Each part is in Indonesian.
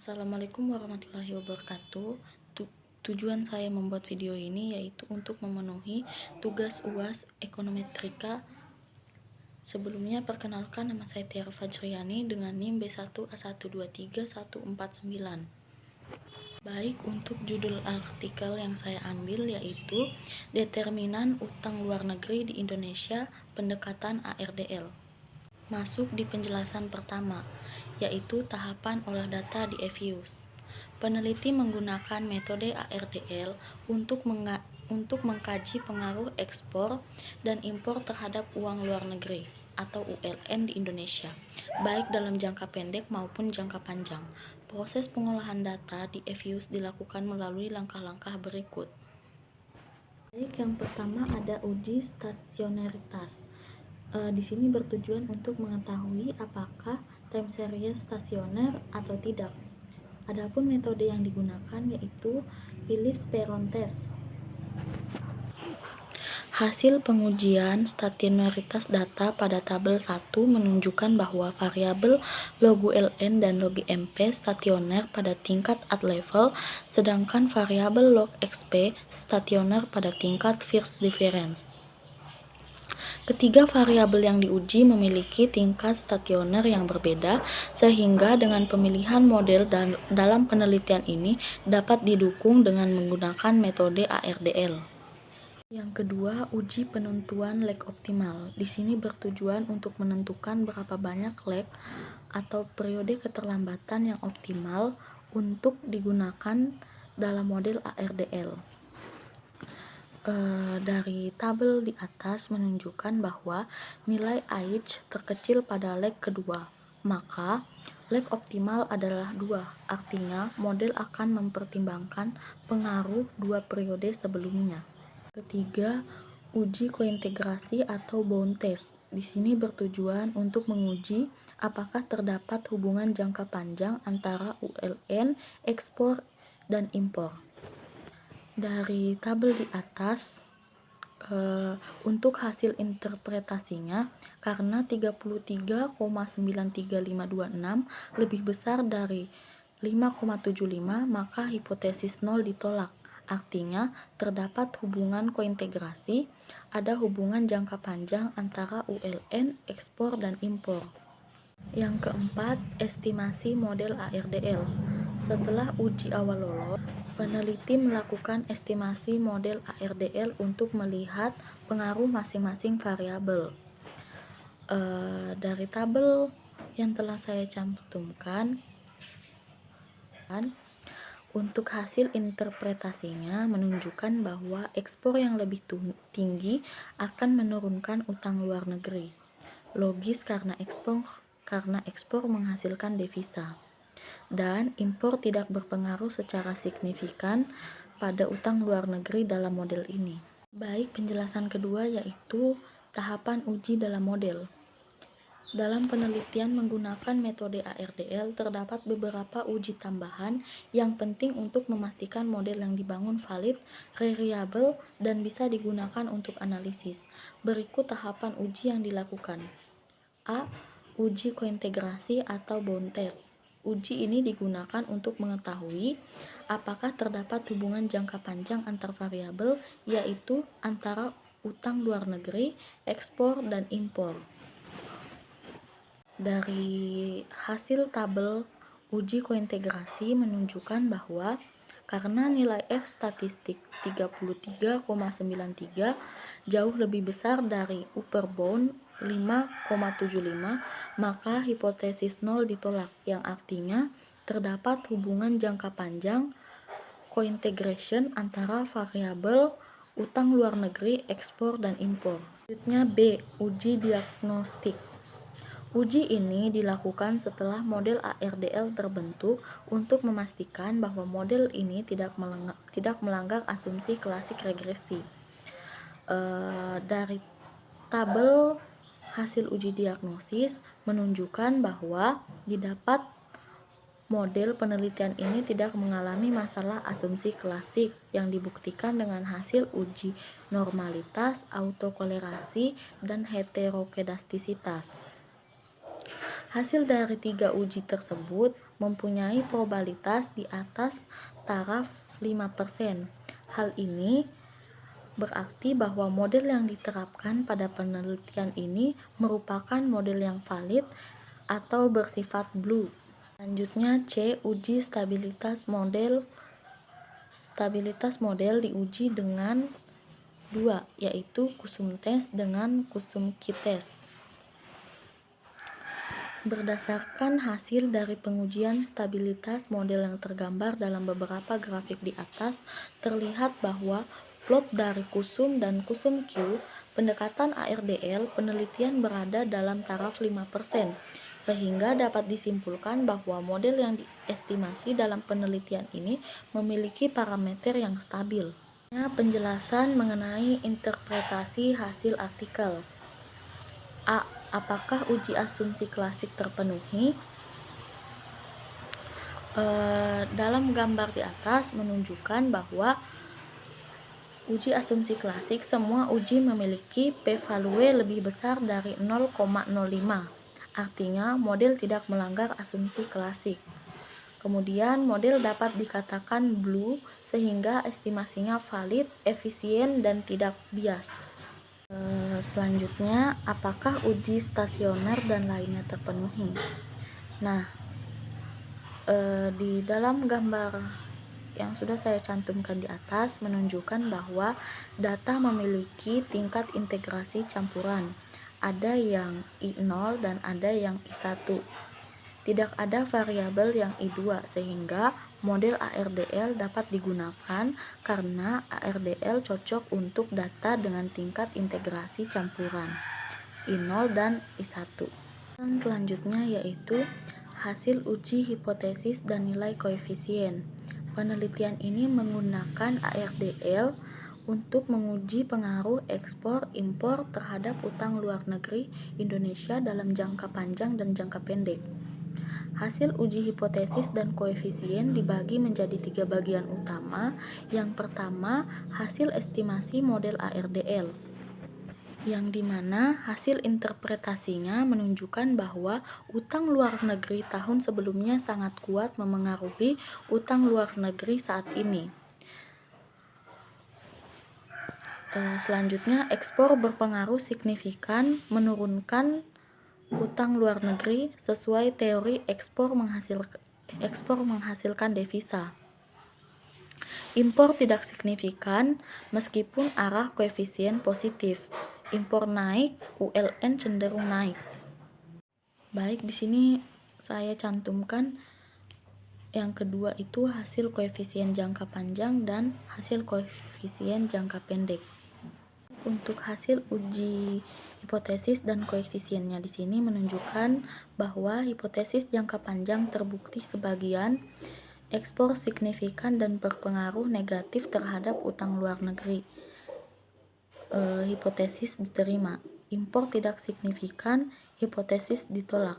Assalamualaikum warahmatullahi wabarakatuh. Tujuan saya membuat video ini yaitu untuk memenuhi tugas UAS Ekonometrika. Sebelumnya perkenalkan, nama saya Tiara Fajriani dengan NIM B1A1231149. Baik, untuk judul artikel yang saya ambil yaitu Determinan Utang Luar Negeri di Indonesia, Pendekatan ARDL. Masuk di penjelasan pertama, yaitu tahapan olah data di EVIUS. Peneliti menggunakan metode ARDL untuk mengkaji pengaruh ekspor dan impor terhadap uang luar negeri atau ULN di Indonesia, baik dalam jangka pendek maupun jangka panjang. Proses pengolahan data di EVIUS dilakukan melalui langkah-langkah berikut. Baik, yang pertama ada uji stasioneritas. Di sini bertujuan untuk mengetahui apakah time series stasioner atau tidak. Adapun metode yang digunakan yaitu Phillips-Perron test. Hasil pengujian stasioneritas data pada tabel 1 menunjukkan bahwa variabel log ULN dan log MP stasioner pada tingkat at level, sedangkan variabel log XP stasioner pada tingkat first difference. Ketiga variabel yang diuji memiliki tingkat stasioner yang berbeda, sehingga dengan pemilihan model dalam penelitian ini dapat didukung dengan menggunakan metode ARDL. Yang kedua, uji penentuan lag optimal. Di sini bertujuan untuk menentukan berapa banyak lag atau periode keterlambatan yang optimal untuk digunakan dalam model ARDL. Dari tabel di atas menunjukkan bahwa nilai AH terkecil pada leg kedua, maka leg optimal adalah 2, artinya model akan mempertimbangkan pengaruh 2 periode sebelumnya. Ketiga, uji kointegrasi atau bound test. Di sini bertujuan untuk menguji apakah terdapat hubungan jangka panjang antara ULN, ekspor, dan impor. Dari tabel di atas, untuk hasil interpretasinya, karena 33,93526 lebih besar dari 5,75, maka hipotesis 0 ditolak. Artinya, terdapat hubungan kointegrasi, ada hubungan jangka panjang antara ULN, ekspor, dan impor. Yang keempat, estimasi model ARDL. Setelah uji awal lolos, peneliti melakukan estimasi model ARDL untuk melihat pengaruh masing-masing variabel. Dari tabel yang telah saya cantumkan, untuk hasil interpretasinya menunjukkan bahwa ekspor yang lebih tinggi akan menurunkan utang luar negeri. Logis karena ekspor menghasilkan devisa. Dan impor tidak berpengaruh secara signifikan pada utang luar negeri dalam model ini. Baik, penjelasan kedua yaitu tahapan uji dalam model. Dalam penelitian menggunakan metode ARDL, terdapat beberapa uji tambahan yang penting untuk memastikan model yang dibangun valid, reliable, dan bisa digunakan untuk analisis. Berikut tahapan uji yang dilakukan. A. Uji kointegrasi atau bound test. Uji ini digunakan untuk mengetahui apakah terdapat hubungan jangka panjang antar variabel, yaitu antara utang luar negeri, ekspor, dan impor. Dari hasil tabel uji kointegrasi menunjukkan bahwa karena nilai F statistik 33,93 jauh lebih besar dari upper bound 5,75, maka hipotesis 0 ditolak, yang artinya terdapat hubungan jangka panjang kointegration antara variabel utang luar negeri, ekspor, dan impor. Selanjutnya B. Uji diagnostik. Uji ini dilakukan setelah model ARDL terbentuk untuk memastikan bahwa model ini tidak melanggar asumsi klasik regresi. Dari tabel hasil uji diagnosis menunjukkan bahwa didapat model penelitian ini tidak mengalami masalah asumsi klasik yang dibuktikan dengan hasil uji normalitas, autokolerasi, dan heterokedastisitas. Hasil dari 3 uji tersebut mempunyai probabilitas di atas taraf 5%. Hal ini berarti bahwa model yang diterapkan pada penelitian ini merupakan model yang valid atau bersifat blue. Selanjutnya C. Uji stabilitas model. Stabilitas model diuji dengan 2, yaitu Kusum test dengan Kusum Q test. Berdasarkan hasil dari pengujian stabilitas model yang tergambar dalam beberapa grafik di atas, terlihat bahwa plot dari Kusum dan Kusum Q, pendekatan ARDL penelitian berada dalam taraf 5%, sehingga dapat disimpulkan bahwa model yang diestimasi dalam penelitian ini memiliki parameter yang stabil. Penjelasan mengenai interpretasi hasil artikel. A. Apakah uji asumsi klasik terpenuhi? Dalam gambar di atas menunjukkan bahwa uji asumsi klasik, semua uji memiliki p-value lebih besar dari 0,05. Artinya model tidak melanggar asumsi klasik. Kemudian model dapat dikatakan blue sehingga estimasinya valid, efisien, dan tidak bias. Selanjutnya, apakah uji stasioner dan lainnya terpenuhi? Nah, di dalam gambar yang sudah saya cantumkan di atas menunjukkan bahwa data memiliki tingkat integrasi campuran. Ada yang I0 dan ada yang I1. Tidak ada variabel yang I2 sehingga model ARDL dapat digunakan karena ARDL cocok untuk data dengan tingkat integrasi campuran I0 dan I1. Dan selanjutnya yaitu hasil uji hipotesis dan nilai koefisien. Penelitian ini menggunakan ARDL untuk menguji pengaruh ekspor impor terhadap utang luar negeri Indonesia dalam jangka panjang dan jangka pendek. Hasil uji hipotesis dan koefisien dibagi menjadi 3 bagian utama. Yang pertama, hasil estimasi model ARDL, yang dimana hasil interpretasinya menunjukkan bahwa utang luar negeri tahun sebelumnya sangat kuat memengaruhi utang luar negeri saat ini. Selanjutnya, ekspor berpengaruh signifikan menurunkan utang luar negeri sesuai teori ekspor menghasilkan devisa. Impor tidak signifikan meskipun arah koefisien positif. Impor naik, ULN cenderung naik. Baik, di sini saya cantumkan yang kedua itu hasil koefisien jangka panjang dan hasil koefisien jangka pendek. Untuk hasil uji hipotesis dan koefisiennya di sini menunjukkan bahwa hipotesis jangka panjang terbukti sebagian ekspor signifikan dan berpengaruh negatif terhadap utang luar negeri. Hipotesis diterima, impor tidak signifikan, hipotesis ditolak.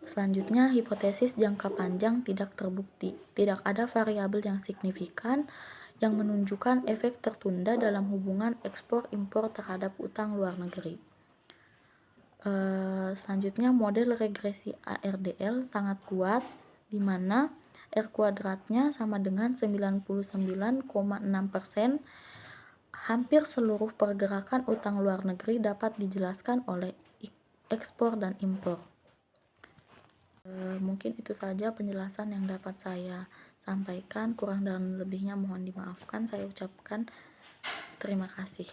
Selanjutnya, hipotesis jangka panjang tidak terbukti, tidak ada variabel yang signifikan yang menunjukkan efek tertunda dalam hubungan ekspor-impor terhadap utang luar negeri. Selanjutnya, model regresi ARDL sangat kuat, di mana R kuadratnya sama dengan 99,6%. Hampir seluruh pergerakan utang luar negeri dapat dijelaskan oleh ekspor dan impor. Mungkin itu saja penjelasan yang dapat saya sampaikan. Kurang dan lebihnya mohon dimaafkan. Saya ucapkan terima kasih.